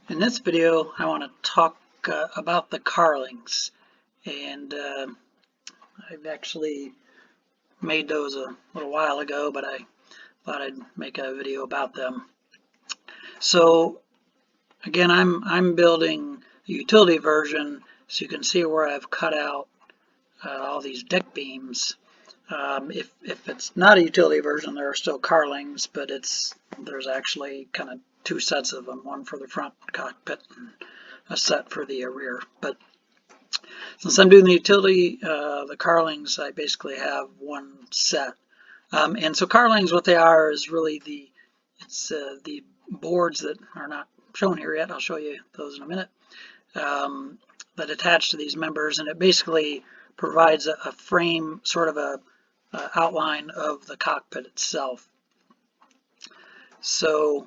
In this video, I want to talk about the carlings, and I've actually made those a little while ago, but I thought I'd make a video about them. So again, I'm building the utility version, so you can see where I've cut out all these deck beams. If it's not a utility version, there are still carlings, but there's actually kind of two sets of them, one for the front cockpit and a set for the rear. But since I'm doing the utility, the carlings, I basically have one set. And so carlings, what they are is really the boards that are not shown here yet. I'll show you those in a minute. That attach to these members, and it basically provides a frame, sort of a outline of the cockpit itself. So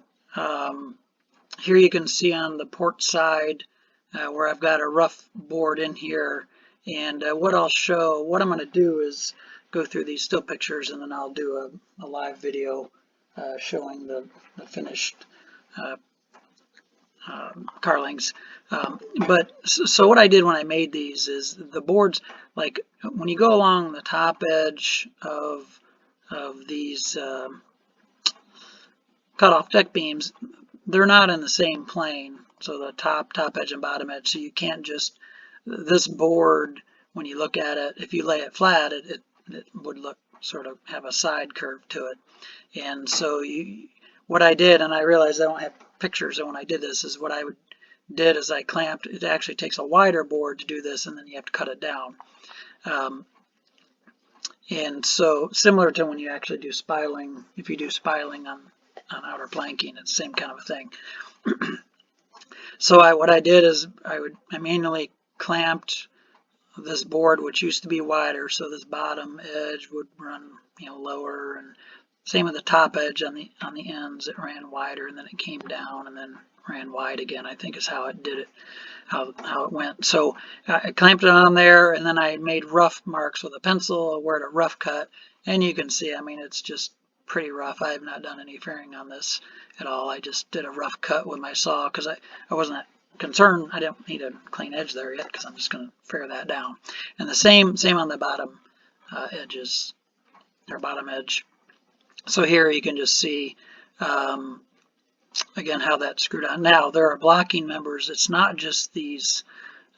here you can see on the port side where I've got a rough board in here, and what I'm going to do is go through these still pictures, and then I'll do a live video showing the finished carlings. So what I did when I made these is the boards, like when you go along the top edge of these cut off deck beams, they're not in the same plane. So the top edge and bottom edge. So you can't just, this board, when you look at it, if you lay it flat, it would look sort of have a side curve to it. And so what I did, and I realized I don't have pictures, and when I did this, is what I did is I clamped. It actually takes a wider board to do this, and then you have to cut it down. And so similar to when you actually do spiling, if you do spiling on outer planking, it's the same kind of a thing. So what I did is I manually clamped this board, which used to be wider, so this bottom edge would run lower, and same with the top edge on the ends. It ran wider, and then it came down, and then ran wide again, I think is how it did it, how it went. So I clamped it on there, and then I made rough marks with a pencil where to rough cut, and you can see, I mean, it's just pretty rough. I have not done any fairing on this at all. I just did a rough cut with my saw because I wasn't concerned. I don't need a clean edge there yet because I'm just going to fair that down. And the same on the bottom edges, or bottom edge. So here you can just see again how that's screwed on. Now there are blocking members. It's not just these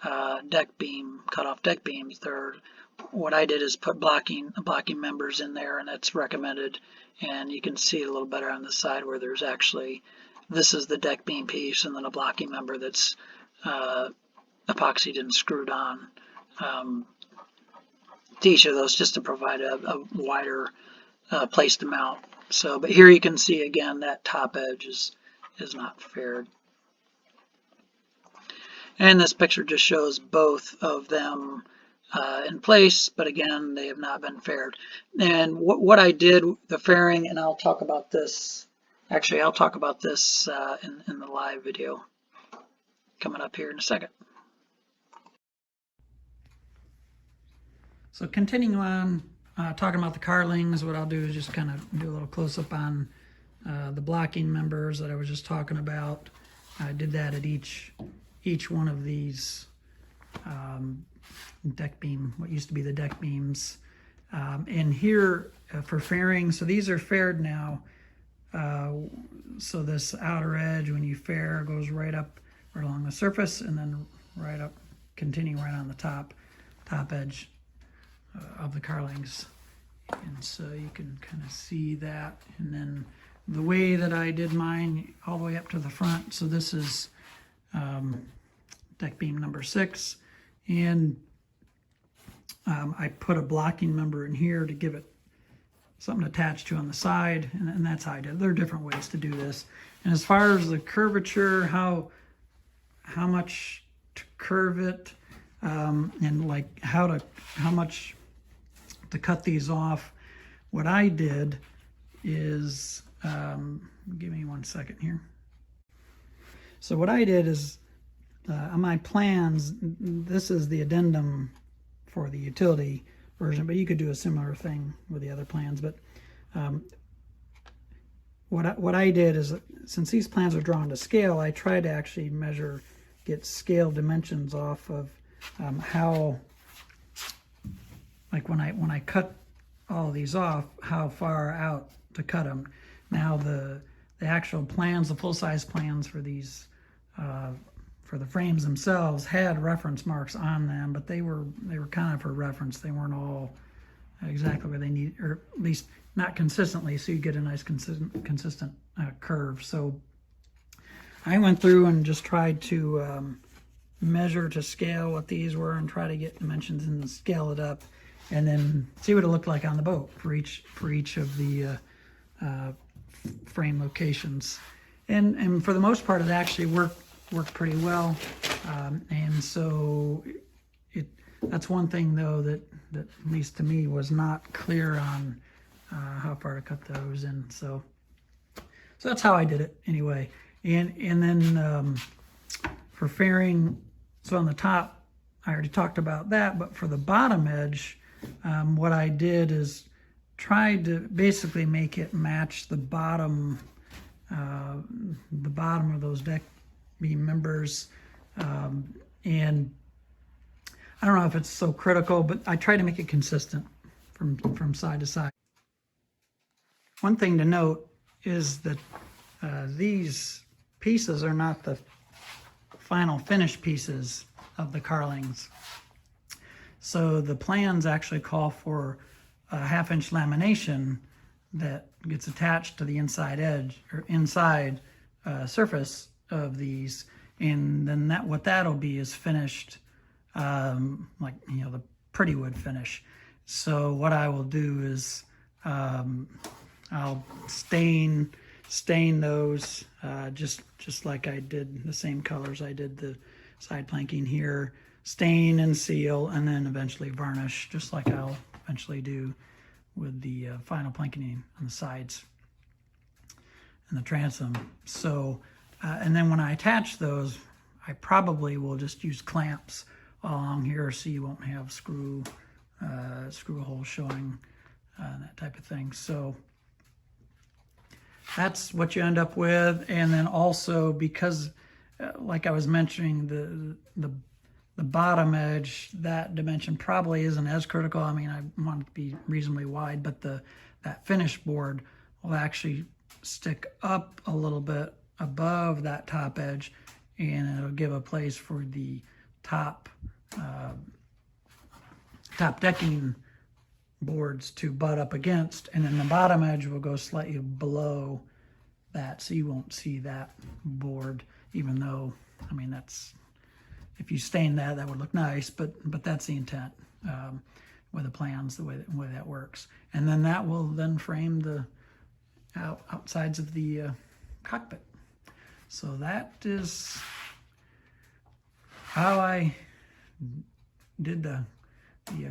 cut off deck beams. What I did is put blocking members in there, and that's recommended. And you can see it a little better on the side where there's actually, this is the deck beam piece, and then a blocking member that's epoxied and screwed on to each of those, just to provide a wider place to mount. So, but here you can see again that top edge is not faired. And this picture just shows both of them in place, but again, they have not been faired. And what I did, the fairing, and I'll talk about this, actually I'll talk about this in the live video coming up here in a second. So continuing on talking about the carlings, what I'll do is just kind of do a little close-up on the blocking members that I was just talking about. I did that at each one of these deck beam, what used to be the deck beams. And here for fairing, so these are faired now. So this outer edge, when you fair, goes right along the surface, and then right up, continue right on the top edge of the carlings. And so you can kind of see that. And then the way that I did mine all the way up to the front, so this is deck beam number 6, and I put a blocking member in here to give it something attached to on the side, and that's how I did it. There are different ways to do this. And as far as the curvature, how much to curve it, and like how much to cut these off, what I did is, give me 1 second here. So what I did is, on my plans, this is the addendum for the utility version, but you could do a similar thing with the other plans. But what I did is, since these plans are drawn to scale, I tried to actually get scale dimensions off of how, like when I cut all these off, how far out to cut them. Now the actual plans, the full-size plans for these for the frames themselves had reference marks on them, but they were kind of for reference. They weren't all exactly where they need, or at least not consistently, so you get a nice consistent curve. So I went through and just tried to measure to scale what these were and try to get dimensions and scale it up, and then see what it looked like on the boat for each of the frame locations. And for the most part, it actually worked pretty well. And so that's one thing though that at least to me was not clear on how far to cut those. And so that's how I did it anyway. And then for fairing, so on the top, I already talked about that, but for the bottom edge, what I did is tried to basically make it match the bottom of those deck beam members. And I don't know if it's so critical, but I try to make it consistent from side to side. One thing to note is that these pieces are not the final finished pieces of the carlings. So the plans actually call for a 1/2-inch lamination that gets attached to the inside edge or inside surface of these, and then what that'll be is finished like, you know, the pretty wood finish. So what I will do is I'll stain those just like I did the same colors I did the side planking here. Stain and seal, and then eventually varnish, just like I'll eventually do with the final planking on the sides and the transom. So and then when I attach those, I probably will just use clamps along here so you won't have screw holes showing, that type of thing. So that's what you end up with. And then also, because like I was mentioning, the bottom edge, that dimension probably isn't as critical. I mean, I want it to be reasonably wide, but that finish board will actually stick up a little bit above that top edge, and it'll give a place for the top decking boards to butt up against, and then the bottom edge will go slightly below that, so you won't see that board, even though, I mean, that's, if you stain that would look nice, but that's the intent with the plans, the way that works. And then that will then frame the outsides of the cockpit. So that is how I did the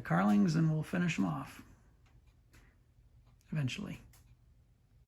carlings, and we'll finish them off eventually.